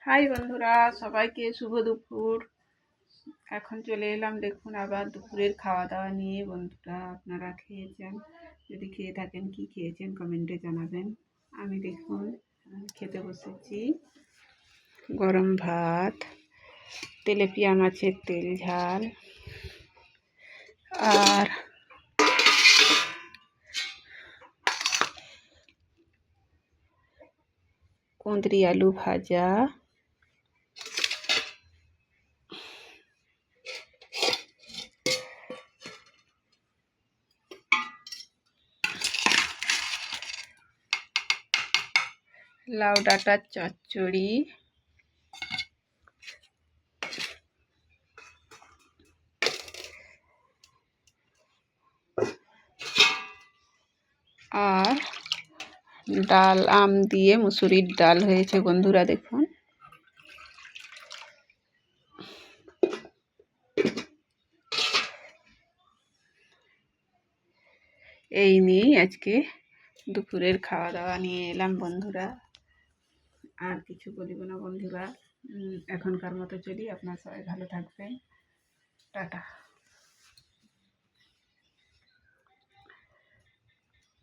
High বন্ধুরা, সবাইকে শুভ দুপুর। এখন চলে এলাম দেখুন আবার দুপুরের খাওয়া দাওয়া নিয়ে। বন্ধুরা, আপনারা খেয়েছেন? যদি খেয়ে থাকেন কি খেয়েছেন কমেন্টে জানাবেন। আমি দেখুন খেতে বসেছি গরম ভাত, তেলেপিয়া মাছের তেল ঝাল, আর কুঁদরি আলু ভাজা, লাউ ডাঁটার চচ্চড়ি, আর ডাল, আম দিয়ে মুসুরির ডাল হয়েছে বন্ধুরা দেখুন। এই নিয়েই আজকে দুপুরের খাওয়া দাওয়া নিয়ে এলাম বন্ধুরা। আর কিছু বলিব না বন্ধুরা, এখনকার মতো চলি। আপনার সবাই ভালো থাকবেন। টাটা।